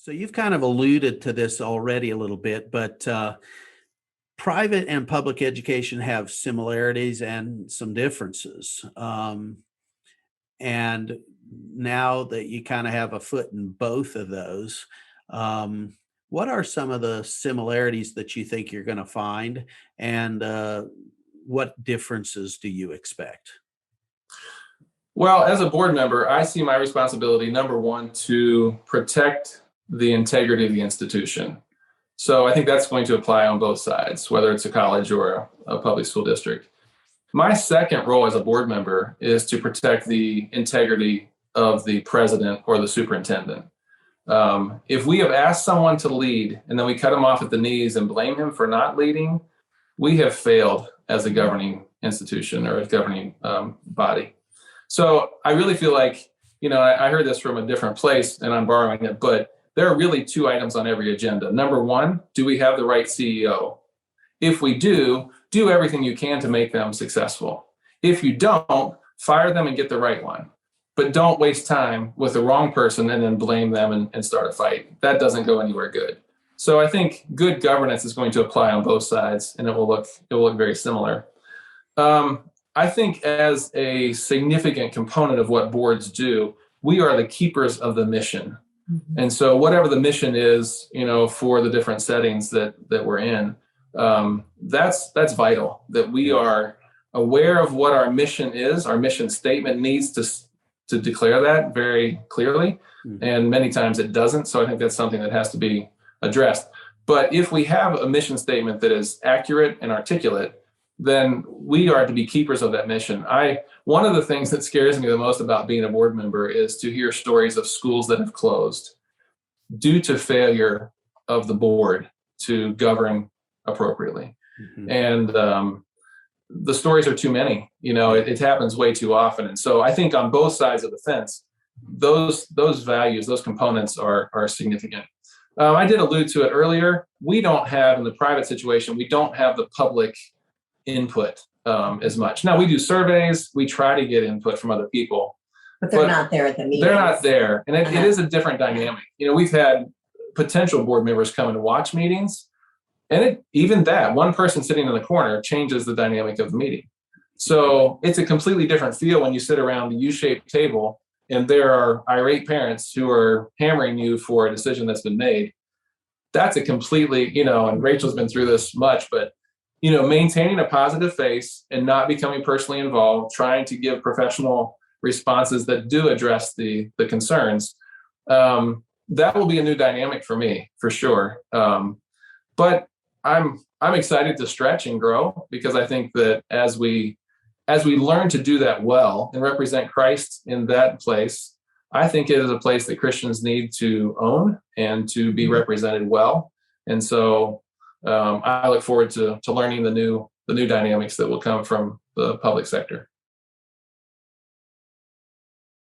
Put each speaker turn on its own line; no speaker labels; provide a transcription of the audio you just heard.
So you've kind of alluded to this already a little bit, but private and public education have similarities and some differences. And now that you kind of have a foot in both of those, um, what are some of the similarities that you think you're going to find, and what differences do you expect?
Well, as a board member, I see my responsibility, number one, to protect the integrity of the institution. So I think that's going to apply on both sides, whether it's a college or a public school district. My second role as a board member is to protect the integrity of the president or the superintendent. If we have asked someone to lead and then we cut him off at the knees and blame him for not leading, we have failed as a governing institution or a governing body. So I really feel like, I heard this from a different place and I'm borrowing it, but there are really two items on every agenda. Number one, do we have the right CEO? If we do everything you can to make them successful. If you don't, fire them and get the right one. But don't waste time with the wrong person and then blame them and start a fight. That doesn't go anywhere good. So I think good governance is going to apply on both sides, and it will look very similar. I think as a significant component of what boards do, we are the keepers of the mission. Mm-hmm. And so whatever the mission is, for the different settings that we're in, that's vital, that we are aware of what our mission is. Our mission statement needs to declare that very clearly. Mm-hmm. And many times it doesn't. So I think that's something that has to be addressed. But if we have a mission statement that is accurate and articulate, then we are to be keepers of that mission. One of the things that scares me the most about being a board member is to hear stories of schools that have closed due to failure of the board to govern appropriately. Mm-hmm. And the stories are too many. It happens way too often. And so I think on both sides of the fence, those values, those components are significant. I did allude to it earlier. We don't have, in the private situation, we don't have the public input as much. Now, we do surveys. We try to get input from other people.
But they're not there at the meetings.
They're not there. And it is a different dynamic. We've had potential board members come and watch meetings. And even that, one person sitting in the corner changes the dynamic of the meeting. So it's a completely different feel when you sit around the U-shaped table and there are irate parents who are hammering you for a decision that's been made. That's a completely, and Rachel's been through this much, but, maintaining a positive face and not becoming personally involved, trying to give professional responses that do address the concerns, that will be a new dynamic for me, for sure. But I'm excited to stretch and grow, because I think that as we learn to do that well and represent Christ in that place, I think it is a place that Christians need to own and to be represented well. And so I look forward to learning the new dynamics that will come from the public sector.